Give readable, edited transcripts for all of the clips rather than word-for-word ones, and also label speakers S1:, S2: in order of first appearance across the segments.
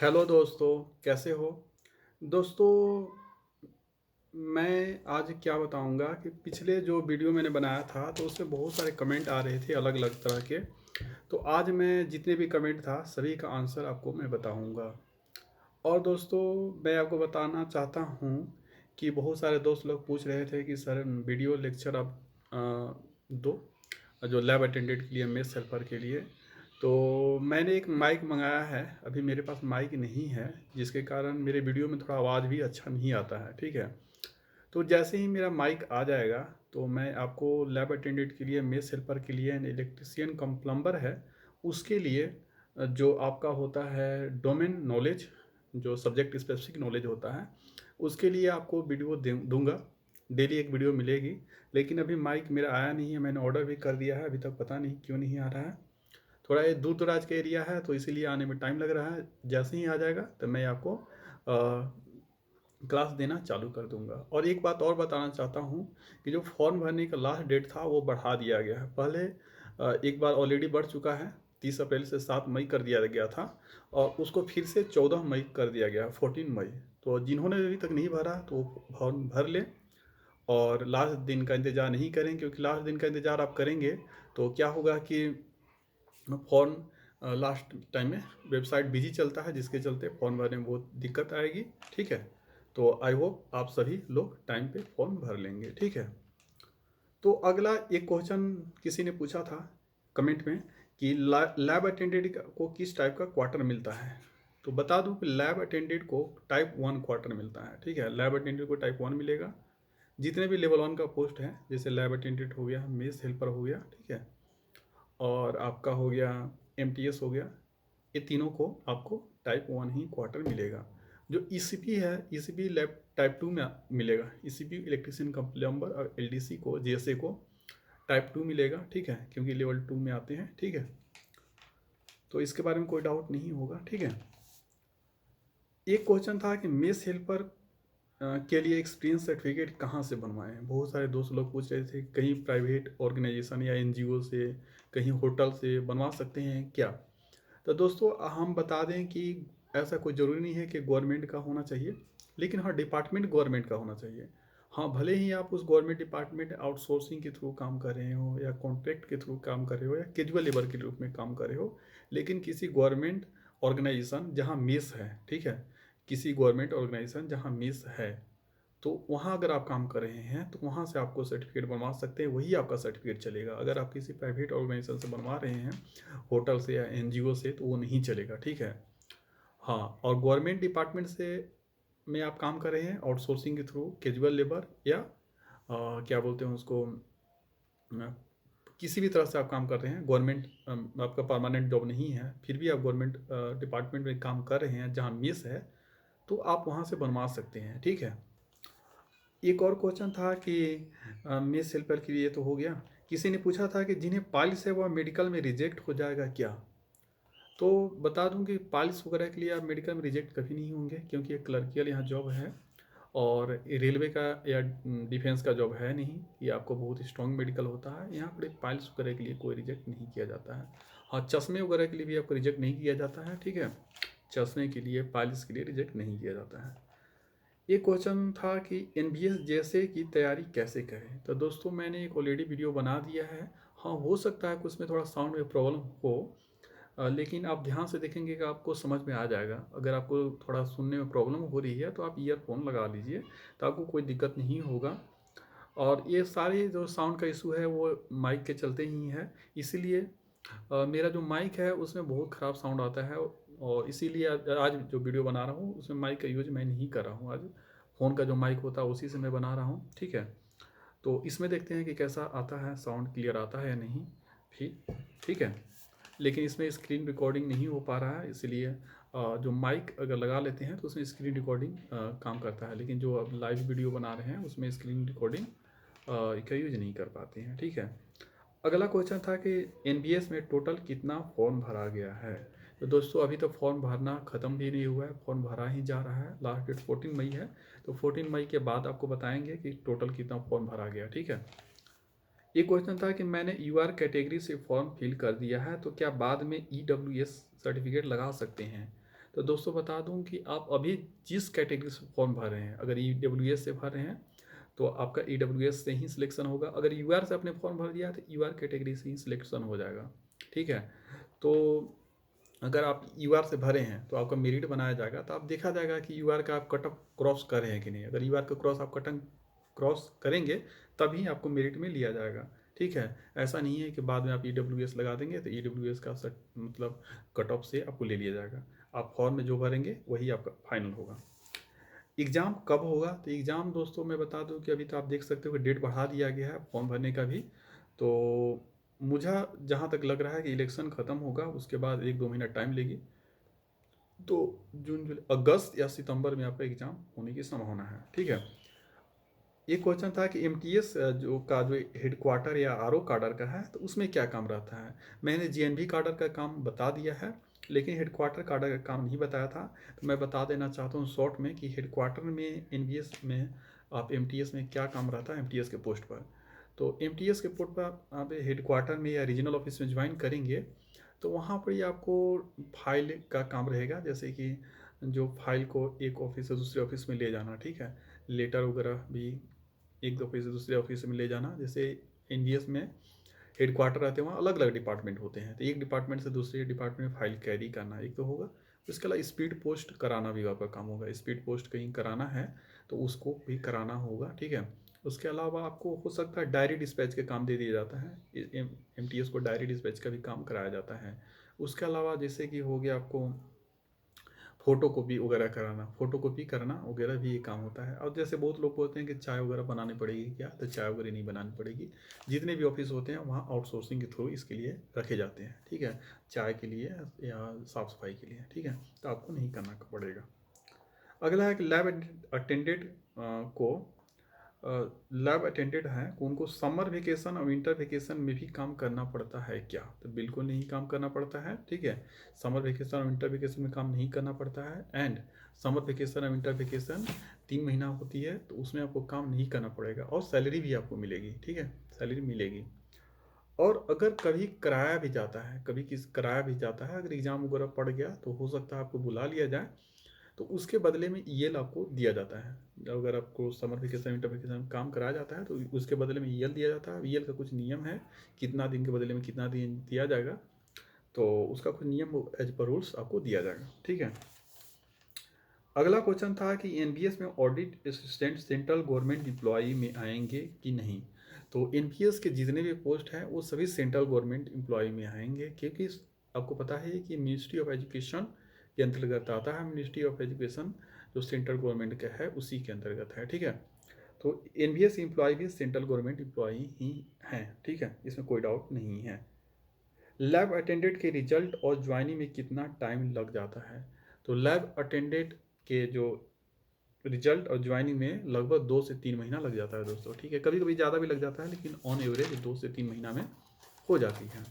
S1: Hello दोस्तों, कैसे हो? दोस्तों, मैं आज क्या बताऊंगा कि पिछले जो वीडियो मैंने बनाया था तो उसमें बहुत सारे कमेंट आ रहे थे अलग अलग तरह के। तो आज मैं जितने भी कमेंट था सभी का आंसर आपको मैं बताऊंगा। और दोस्तों, मैं आपको बताना चाहता हूँ कि बहुत सारे दोस्त लोग पूछ रहे थे कि सर वीडियो लेक्चर आप दो, जो लैब अटेंडेंट के लिए, मेस हेल्पर के लिए। तो मैंने एक माइक मंगाया है, अभी मेरे पास माइक नहीं है, जिसके कारण मेरे वीडियो में थोड़ा आवाज़ भी अच्छा नहीं आता है। ठीक है, तो जैसे ही मेरा माइक आ जाएगा तो मैं आपको लैब अटेंडेंट के लिए, मेस हेल्पर के लिए, एंड इलेक्ट्रिशियन कम प्लम्बर है उसके लिए जो आपका होता है डोमेन नॉलेज, जो सब्जेक्ट स्पेसिफिक नॉलेज होता है, उसके लिए आपको वीडियो दूंगा। डेली एक वीडियो मिलेगी। लेकिन अभी माइक मेरा आया नहीं है, मैंने ऑर्डर भी कर दिया है, अभी तक पता नहीं क्यों नहीं आ रहा है। थोड़ा ये दूर दराज का एरिया है तो इसीलिए आने में टाइम लग रहा है। जैसे ही आ जाएगा तो मैं आपको क्लास देना चालू कर दूंगा। और एक बात और बताना चाहता हूँ कि जो फॉर्म भरने का लास्ट डेट था वो बढ़ा दिया गया है। पहले एक बार ऑलरेडी बढ़ चुका है, 30 अप्रैल से 7 मई कर दिया गया था, और उसको फिर से 14 मई कर दिया गया, 14 मई। तो जिन्होंने अभी तक नहीं भरा तो वो फॉर्म भर लें, और लास्ट दिन का इंतज़ार नहीं करें, क्योंकि लास्ट दिन का इंतज़ार आप करेंगे तो क्या होगा कि फॉर्म लास्ट टाइम में वेबसाइट बिजी चलता है, जिसके चलते फॉर्म भरने में बहुत दिक्कत आएगी। ठीक है, तो आई होप आप सभी लोग टाइम पे फॉर्म भर लेंगे। ठीक है, तो अगला एक क्वेश्चन किसी ने पूछा था कमेंट में कि लैब अटेंडेंट को किस टाइप का क्वार्टर मिलता है। तो बता दूं कि लैब अटेंडेंट को टाइप 1 क्वार्टर मिलता है। ठीक है, लैब अटेंडेंट को टाइप 1 मिलेगा। जितने भी लेवल 1 का पोस्ट है, जैसे लैब अटेंडेंट हो गया, मेस हेल्पर हो गया, ठीक है, और आपका हो गया एमटीएस हो गया, ये तीनों को आपको टाइप 1 ही क्वार्टर मिलेगा। जो ईसीपी है, ईसीपी लैब टाइप 2 में मिलेगा। ईसीपी इलेक्ट्रिशियन कम प्लम्बर और एलडीसी को, जेएसए को टाइप 2 मिलेगा। ठीक है, क्योंकि लेवल 2 में आते हैं। ठीक है, तो इसके बारे में कोई डाउट नहीं होगा। ठीक है, एक क्वेश्चन था कि मेस हेल्पर के लिए एक्सपीरियंस सर्टिफिकेट कहाँ से बनवाएं। बहुत सारे दोस्त लोग पूछ रहे थे, कहीं प्राइवेट ऑर्गेनाइजेशन या एनजीओ से, कहीं होटल से बनवा सकते हैं क्या। तो दोस्तों, हम बता दें कि ऐसा कोई ज़रूरी नहीं है कि गवर्नमेंट का होना चाहिए, लेकिन हाँ, डिपार्टमेंट गवर्नमेंट का होना चाहिए। हाँ, भले ही आप उस गवर्नमेंट डिपार्टमेंट आउटसोर्सिंग के थ्रू काम कर रहे हो, या कॉन्ट्रैक्ट के थ्रू काम कर रहे हो, या कैजुअल लेबर के रूप में काम कर रहे हो, लेकिन किसी गवर्नमेंट ऑर्गेनाइजेशन जहाँ मेस है, ठीक है, किसी गवर्नमेंट ऑर्गेनाइजेशन जहाँ मेस है, तो वहाँ अगर आप काम कर रहे हैं तो वहाँ से आपको सर्टिफिकेट बनवा सकते हैं, वही आपका सर्टिफिकेट चलेगा। अगर आप किसी प्राइवेट ऑर्गेनाइजेशन से बनवा रहे हैं, होटल से या एनजीओ से, तो वो नहीं चलेगा। ठीक है, हाँ, और गवर्नमेंट डिपार्टमेंट से में आप काम कर रहे हैं आउटसोर्सिंग के थ्रू, कैजुअल लेबर या क्या बोलते हैं उसको, अ, किसी भी तरह से आप काम कर रहे हैं, गवर्नमेंट आपका परमानेंट जॉब नहीं है, फिर भी आप गवर्नमेंट डिपार्टमेंट में काम कर रहे हैं जहाँ मेस है, तो आप वहाँ से बनवा सकते हैं। ठीक है, एक और क्वेश्चन था कि मेस हेल्पर के लिए तो हो गया। किसी ने पूछा था कि जिन्हें पाइल्स है वह मेडिकल में रिजेक्ट हो जाएगा क्या। तो बता दूं कि पाइल्स वगैरह के लिए आप मेडिकल में रिजेक्ट कभी नहीं होंगे, क्योंकि एक क्लर्कियल यहाँ जॉब है, और रेलवे का या डिफेंस का जॉब है नहीं कि आपको बहुत स्ट्रॉन्ग मेडिकल होता है। यहाँ पर पाइल्स वगैरह के लिए कोई रिजेक्ट नहीं किया जाता है। हाँ, चश्मे वगैरह के लिए भी आपको रिजेक्ट नहीं किया जाता है। ठीक है, चश्मे के लिए, पाइल्स के लिए रिजेक्ट नहीं किया जाता है। ये क्वेश्चन था कि एनबीएस जैसे की तैयारी कैसे करें। तो दोस्तों, मैंने एक ऑलरेडी वीडियो बना दिया है। हाँ, हो सकता है कि उसमें थोड़ा साउंड में प्रॉब्लम हो, लेकिन आप ध्यान से देखेंगे कि आपको समझ में आ जाएगा। अगर आपको थोड़ा सुनने में प्रॉब्लम हो रही है तो आप ईयरफोन लगा लीजिए, तो आपको कोई दिक्कत नहीं होगा। और ये सारे जो साउंड का इशू है वो माइक के चलते ही है, इसीलिए मेरा जो माइक है उसमें बहुत ख़राब साउंड आता है, और इसीलिए आज जो वीडियो बना रहा हूँ उसमें माइक का यूज मैं नहीं कर रहा हूँ। आज फ़ोन का जो माइक होता है उसी से मैं बना रहा हूँ। ठीक है, तो इसमें देखते हैं कि कैसा आता है, साउंड क्लियर आता है या नहीं। फिर ठीक है, लेकिन इसमें स्क्रीन रिकॉर्डिंग नहीं हो पा रहा है, इसलिए जो माइक अगर लगा लेते हैं तो उसमें स्क्रीन रिकॉर्डिंग काम करता है, लेकिन जो अब लाइव वीडियो बना रहे हैं उसमें स्क्रीन रिकॉर्डिंग का यूज नहीं कर पाते हैं। ठीक है, अगला क्वेश्चन था कि एनबीएस में टोटल कितना फॉर्म भरा गया है। तो दोस्तों, अभी तो फॉर्म भरना ख़त्म भी नहीं हुआ है, फॉर्म भरा ही जा रहा है। लास्ट डेट 14 मई है, तो 14 मई के बाद आपको बताएंगे कि टोटल कितना फॉर्म भरा गया। ठीक है, ये क्वेश्चन था कि मैंने यूआर कैटेगरी से फॉर्म फिल कर दिया है, तो क्या बाद में ईडब्ल्यूएस सर्टिफिकेट लगा सकते हैं। तो दोस्तों बता दूं कि आप अभी जिस कैटेगरी से फॉर्म भर रहे हैं, अगर EWS से भर रहे हैं तो आपका EWS से ही सिलेक्शन होगा। अगर UR से आपने फॉर्म भर दिया है तो UR कैटेगरी से ही सिलेक्शन हो जाएगा, ठीक है। तो अगर आप UR से भरे हैं तो आपका मेरिट बनाया जाएगा, तो आप देखा जाएगा कि UR का आप कट ऑफ क्रॉस कर रहे हैं कि नहीं। अगर UR का क्रॉस आप कटन क्रॉस करेंगे तभी आपको मेरिट में लिया जाएगा, ठीक है। ऐसा नहीं है कि बाद में आप EWS लगा देंगे तो EWS का मतलब कट ऑफ से आपको ले लिया जाएगा। आप फॉर्म में जो भरेंगे वही आपका फाइनल होगा। एग्ज़ाम कब होगा? तो एग्ज़ाम दोस्तों मैं बता दूं कि अभी तो आप देख सकते हो कि डेट बढ़ा दिया गया है फॉर्म भरने का भी। तो मुझे जहाँ तक लग रहा है कि इलेक्शन ख़त्म होगा उसके बाद 1-2 महीना टाइम लेगी, तो जून जुलाई अगस्त या सितंबर में आपका एग्ज़ाम होने की संभावना है, ठीक है। एक क्वेश्चन था कि MTS जो हेड क्वार्टर या RO काडर का है तो उसमें क्या काम रहता है। मैंने GNV काडर का काम बता दिया है, लेकिन हेड क्वार्टर काडर का काम नहीं बताया था। तो मैं बता देना चाहता हूँ शॉर्ट में कि हेड क्वार्टर में NVS में आप MTS में क्या काम रहता है MTS के पोस्ट पर। तो MTS के पोस्ट पर आप हेड क्वार्टर में या रीजनल ऑफिस में ज्वाइन करेंगे तो वहाँ पर ही आपको फाइल का काम रहेगा, जैसे कि जो फाइल को एक ऑफिस से दूसरे ऑफिस में ले जाना, ठीक है। लेटर वगैरह भी एक ऑफिस से दूसरे ऑफिस में ले जाना। जैसे NVS में हेड क्वार्टर रहते हैं, वहाँ अलग अलग डिपार्टमेंट होते हैं, तो एक डिपार्टमेंट से दूसरे डिपार्टमेंट में फाइल कैरी करना एक तो होगा। उसके अलावा स्पीड पोस्ट कराना भी आपका काम होगा। स्पीड पोस्ट कहीं कराना है तो उसको भी कराना होगा, ठीक है। उसके अलावा आपको हो सकता है डायरी डिस्पैच के काम दे दिया जाता है, MTS को डायरी डिस्पैच का भी काम कराया जाता है। उसके अलावा जैसे कि हो गया आपको फ़ोटो कॉपी वगैरह कराना, फ़ोटो कॉपी करना वगैरह भी ये काम होता है। और जैसे बहुत लोग बोलते हैं कि चाय वगैरह बनानी पड़ेगी क्या, तो चाय वगैरह नहीं बनानी पड़ेगी। जितने भी ऑफिस होते हैं वहाँ आउटसोर्सिंग के थ्रू इसके लिए रखे जाते हैं, ठीक है। चाय के लिए या साफ़ सफाई के लिए, ठीक है। तो आपको नहीं करना पड़ेगा। अगला है कि लैब अटेंडेंट को लैब अटेंडेंट हैं उनको समर वेकेशन और विंटर वेकेशन में भी काम करना पड़ता है क्या? तो बिल्कुल नहीं काम करना पड़ता है, ठीक है। समर वेकेशन और विंटर वेकेशन में काम नहीं करना पड़ता है। एंड समर वेकेशन और विंटर वेकेशन 3 महीना होती है तो उसमें आपको काम नहीं करना पड़ेगा और सैलरी भी आपको मिलेगी, ठीक है। सैलरी मिलेगी। और अगर कभी कराया भी जाता है, कभी किस कराया भी जाता है, अगर एग्ज़ाम वगैरह पड़ गया तो हो सकता है आपको बुला लिया जाए, तो उसके बदले में EL आपको दिया जाता है। अगर आपको समर वेकेशन विंटर वेकेशन में काम कराया जाता है तो उसके बदले में EL दिया जाता है। EL का कुछ नियम है, कितना दिन के बदले में कितना दिन दिया जाएगा, तो उसका कुछ नियम एज पर रूल्स आपको दिया जाएगा, ठीक है। अगला क्वेश्चन था कि NBS में audit assistant central government employee में आएंगे कि नहीं। तो NBS के जितने भी पोस्ट हैं वो सभी सेंट्रल गवर्नमेंट एम्प्लॉई में आएंगे, क्योंकि आपको पता है कि मिनिस्ट्री ऑफ एजुकेशन के अंतर्गत आता है। मिनिस्ट्री ऑफ एजुकेशन जो सेंट्रल गवर्नमेंट का है उसी के अंतर्गत है, ठीक है। तो NBS एम्प्लॉय भी सेंट्रल गवर्नमेंट एम्प्लॉय ही हैं, ठीक है, इसमें कोई डाउट नहीं है। लैब अटेंडेंट के रिजल्ट और ज्वाइनिंग में कितना टाइम लग जाता है। तो लैब अटेंडेंट के जो रिजल्ट और ज्वाइनिंग में लगभग 2 से 3 महीना लग जाता है दोस्तों, ठीक है। कभी कभी ज़्यादा भी लग जाता है, लेकिन ऑन एवरेज 2 से 3 महीना में हो जाती है।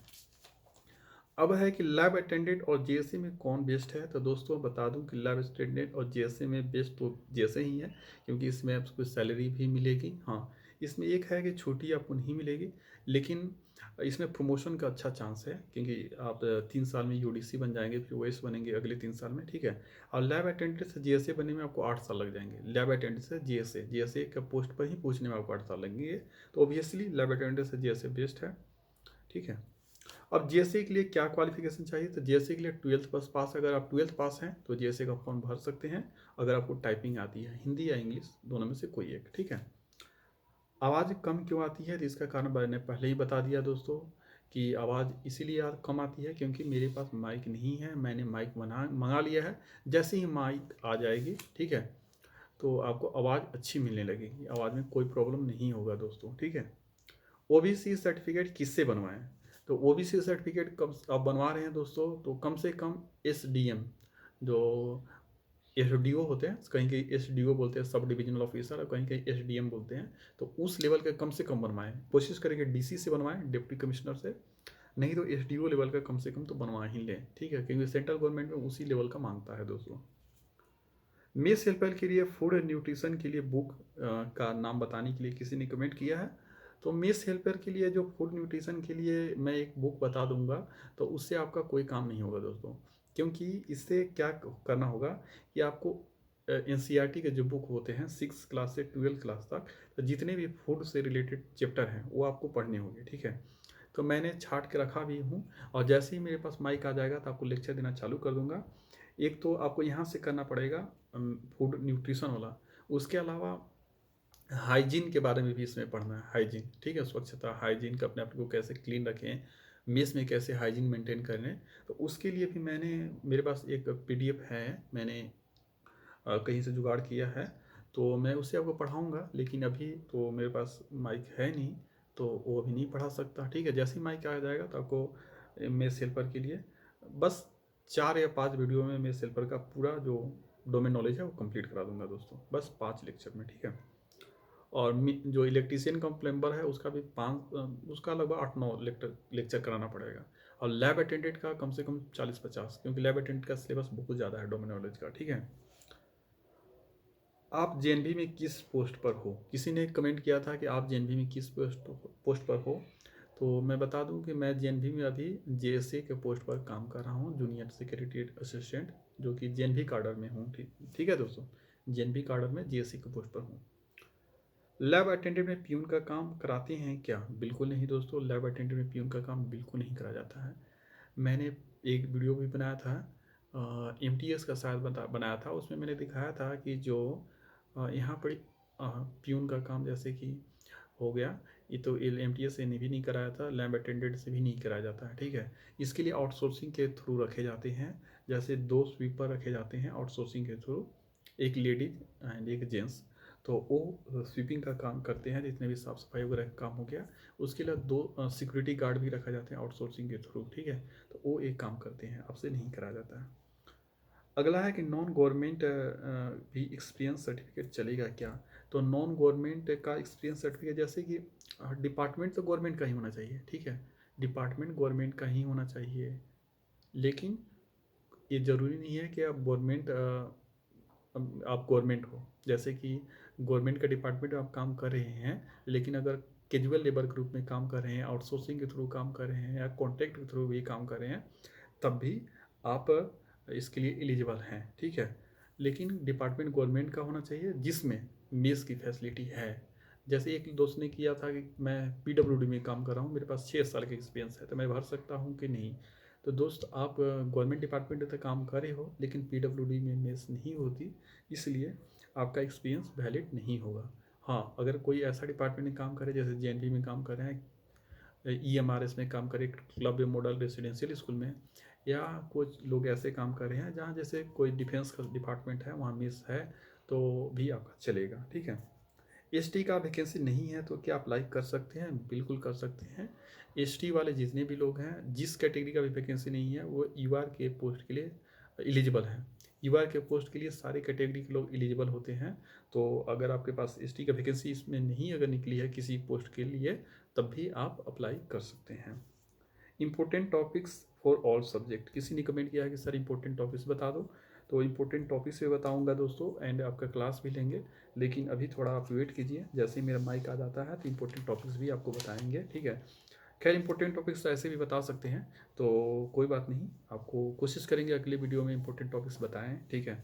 S1: अब है कि लैब अटेंडेंट और JSA में कौन बेस्ट है। तो दोस्तों बता दूं कि लैब अटेंडेंट और JSA में बेस्ट तो JSA ही है, क्योंकि इसमें आपको सैलरी भी मिलेगी। हाँ, इसमें एक है कि छुट्टी आपको नहीं मिलेगी, लेकिन इसमें प्रमोशन का अच्छा चांस है, क्योंकि आप 3 साल में UDC बन जाएंगे, फिर OS बनेंगे अगले 3 साल में, ठीक है। और लैब अटेंडेंट से JSA बनने में आपको 8 साल लग जाएंगे। लैब अटेंडेंट से JSA का पोस्ट पर ही पूछने में आपको 8 साल लगेंगे। तो ऑब्वियसली लैब अटेंडेंट से JSA बेस्ट है, ठीक है। अब JSA के लिए क्या क्वालिफिकेशन चाहिए। तो JSA के लिए 12th पास, अगर आप 12th पास हैं तो JSA का फॉर्म भर सकते हैं, अगर आपको टाइपिंग आती है, हिंदी या इंग्लिश दोनों में से कोई एक, ठीक है। आवाज़ कम क्यों आती है, तो इसका कारण मैंने पहले ही बता दिया दोस्तों कि आवाज़ इसीलिए कम आती है क्योंकि मेरे पास माइक नहीं है। मैंने माइक मंगा लिया है, जैसे ही माइक आ जाएगी, ठीक है, तो आपको आवाज़ अच्छी मिलने लगेगी, आवाज़ में कोई प्रॉब्लम नहीं होगा दोस्तों, ठीक है। OBC सर्टिफिकेट किससे बनवाएं। तो OBC सर्टिफिकेट कब आप बनवा रहे हैं दोस्तों, तो कम से कम SDM जो SDO होते हैं, कहीं कहीं SDO बोलते हैं, सब डिविजनल ऑफिसर, और कहीं कहीं SDM बोलते हैं, तो उस लेवल के कम से कम बनवाएं। कोशिश करेंगे DC से बनवाएं, डिप्टी कमिश्नर से, नहीं तो SDO लेवल का कम से कम तो बनवा ही लें, ठीक है, क्योंकि सेंट्रल गवर्नमेंट में उसी लेवल का मांगता है दोस्तों। मेस हेल्पर के लिए फूड एंड न्यूट्रिशन के लिए बुक का नाम बताने के लिए किसी ने कमेंट किया है। तो मेस हेल्पर के लिए जो फूड न्यूट्रिशन के लिए मैं एक बुक बता दूंगा, तो उससे आपका कोई काम नहीं होगा दोस्तों। क्योंकि इससे क्या करना होगा कि आपको एनसीईआरटी के जो बुक होते हैं 6 क्लास से 12 क्लास तक, तो जितने भी फूड से रिलेटेड चैप्टर हैं वो आपको पढ़ने होंगे, ठीक है। तो मैंने छाट के रखा भी हूँ, और जैसे ही मेरे पास माइक आ जाएगा तो आपको लेक्चर देना चालू कर दूंगा। एक तो आपको यहाँ से करना पड़ेगा फूड न्यूट्रिशन वाला, उसके अलावा हाइजीन के बारे में भी इसमें पढ़ना है, हाइजीन, ठीक है, स्वच्छता, हाइजीन का अपने आप को कैसे क्लीन रखें, मेस में कैसे हाइजीन मेंटेन करें। तो उसके लिए भी मेरे पास एक पीडीएफ है, मैंने कहीं से जुगाड़ किया है, तो मैं उससे आपको पढ़ाऊँगा। लेकिन अभी तो मेरे पास माइक है नहीं, तो वो अभी नहीं पढ़ा सकता, ठीक है। जैसे ही माइक आ जाएगा तो आपको मेस हेल्पर के लिए बस 4 या 5 वीडियो में मेस हेल्पर का पूरा जो डोमेन नॉलेज है वो कंप्लीट करा दूंगा दोस्तों, बस 5 लेक्चर में, ठीक है। और जो इलेक्ट्रीशियन का प्लम्बर है उसका भी 5, उसका लगभग 8-9 लेक्चर कराना पड़ेगा। और लैब अटेंडेंट का कम से कम 40-50, क्योंकि लैब अटेंडेंट का सिलेबस बहुत ज़्यादा है डोमेन नॉलेज का, ठीक है। आप जेएनवी में किस पोस्ट पर हो? किसी ने कमेंट किया था कि आप जेएनवी में किस पोस्ट पर हो, तो मैं बता दूं कि मैं जेएनवी में अभी जेएसए के पोस्ट पर काम कर रहा हूं, जूनियर सेक्रेटरी असिस्टेंट, जो कि जेएनवी कार्डर में हूं, ठीक है दोस्तों। जेएनवी कार्डर में जेएसए के पोस्ट पर हूँ। लैब अटेंडेंट में प्यून का काम कराते हैं क्या? बिल्कुल नहीं दोस्तों, लैब अटेंडेंट में प्यून का काम बिल्कुल नहीं करा जाता है। मैंने एक वीडियो भी बनाया था, एमटीएस का शायद बनाया था, उसमें मैंने दिखाया था कि जो यहाँ पर प्यून का काम जैसे कि हो गया, ये तो एमटीएस से भी नहीं कराया था, लैब अटेंडेंट से भी नहीं कराया जाता है, ठीक है। इसके लिए आउटसोर्सिंग के थ्रू रखे जाते हैं, जैसे 2 स्वीपर रखे जाते हैं आउटसोर्सिंग के थ्रू, एक लेडीज एंड एक जेंट्स। तो वो स्वीपिंग का काम करते हैं, जितने भी साफ़ सफाई वगैरह का काम हो गया। उसके लिए 2 सिक्योरिटी गार्ड भी रखा जाते हैं आउटसोर्सिंग के थ्रू, ठीक है। तो वो एक काम करते हैं, आपसे नहीं कराया जाता है। अगला है कि नॉन गवर्नमेंट भी एक्सपीरियंस सर्टिफिकेट चलेगा क्या? तो नॉन गवर्नमेंट का एक्सपीरियंस सर्टिफिकेट, जैसे कि डिपार्टमेंट तो गवर्नमेंट का ही होना चाहिए, ठीक है, डिपार्टमेंट गवर्नमेंट का ही होना चाहिए। लेकिन ये ज़रूरी नहीं है कि आप गवर्नमेंट हो, जैसे कि गवर्नमेंट का डिपार्टमेंट आप काम कर रहे हैं, लेकिन अगर कैजुअल लेबर ग्रुप में काम कर रहे हैं, आउटसोर्सिंग के थ्रू काम कर रहे हैं, या कॉन्ट्रैक्ट के थ्रू भी काम कर रहे हैं, तब भी आप इसके लिए एलिजिबल हैं, ठीक है। लेकिन डिपार्टमेंट गवर्नमेंट का होना चाहिए जिसमें मेस की फैसिलिटी है। जैसे एक दोस्त ने किया था कि मैं पीडब्ल्यूडी में काम कर रहा हूँ, मेरे पास 6 साल का एक्सपीरियंस है, तो मैं भर सकता हूँ कि नहीं? तो दोस्त, आप गवर्नमेंट डिपार्टमेंट में तो काम कर रहे हो, लेकिन पीडब्ल्यूडी में मेस नहीं होती, इसलिए आपका एक्सपीरियंस वैलिड नहीं होगा। हाँ, अगर कोई ऐसा डिपार्टमेंट में काम करे, जैसे जेएनवी में काम कर रहे हैं, ईएमआरएस में काम करे, क्लब मॉडल रेसिडेंशियल स्कूल में, या कुछ लोग ऐसे काम कर रहे हैं जहाँ जैसे कोई डिफेंस का डिपार्टमेंट है, वहाँ मेस है, तो भी आपका चलेगा, ठीक है। एसटी का वैकेंसी नहीं है तो क्या अप्लाई कर सकते हैं? बिल्कुल कर सकते हैं। एसटी वाले जितने भी लोग हैं, जिस कैटेगरी का भी वैकेंसी नहीं है, वो यूआर के पोस्ट के लिए एलिजिबल हैं। यूआर के पोस्ट के लिए सारे कैटेगरी के लोग एलिजिबल होते हैं। तो अगर आपके पास एसटी का वैकेंसी इसमें नहीं अगर निकली है किसी पोस्ट के लिए, तब भी आप अप्लाई कर सकते हैं। Important topics for all subject, किसी ने कमेंट किया है कि सर इंपॉर्टेंट टॉपिक्स बता दो, तो इंपॉर्टेंट टॉपिक्स भी बताऊंगा दोस्तों, एंड आपका क्लास भी लेंगे। लेकिन अभी थोड़ा आप वेट कीजिए, जैसे ही मेरा माइक आ जाता है तो इंपॉर्टेंट टॉपिक्स भी आपको बताएंगे, ठीक है। खैर, इंपॉर्टेंट टॉपिक्स तो ऐसे भी बता सकते हैं, तो कोई बात नहीं, आपको कोशिश करेंगे अगले वीडियो में इंपॉर्टेंट टॉपिक्स बताएं, ठीक है।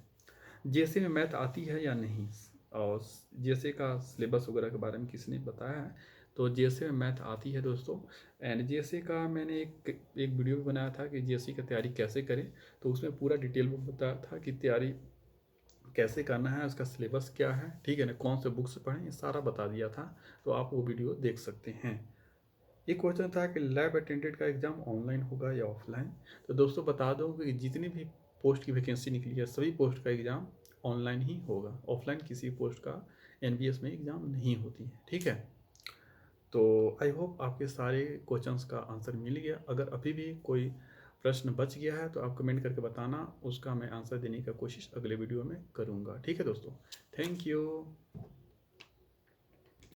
S1: जेसे में मैथ आती है या नहीं, और जेसे का सिलेबस वगैरह के बारे में किसने बताया है? तो जेसे में मैथ आती है दोस्तों, एंड जेसे का मैंने एक वीडियो भी बनाया था कि जेसे की तैयारी कैसे करें, तो उसमें पूरा डिटेल में बताया था कि तैयारी कैसे करना है, उसका सिलेबस क्या है, ठीक है ना, कौन से बुक्स पढ़ें, ये सारा बता दिया था, तो आप वो वीडियो देख सकते हैं। एक क्वेश्चन था कि लैब अटेंडेंट का एग्ज़ाम ऑनलाइन होगा या ऑफलाइन? तो दोस्तों बता दूं कि जितनी भी पोस्ट की वैकेंसी निकली है, सभी पोस्ट का एग्ज़ाम ऑनलाइन ही होगा, ऑफलाइन किसी पोस्ट का एनबीएस में एग्ज़ाम नहीं होती है, ठीक है। तो आई होप आपके सारे क्वेश्चंस का आंसर मिल गया। अगर अभी भी कोई प्रश्न बच गया है तो आप कमेंट करके बताना, उसका मैं आंसर देने का कोशिश अगले वीडियो में करूँगा, ठीक है दोस्तों। Thank you.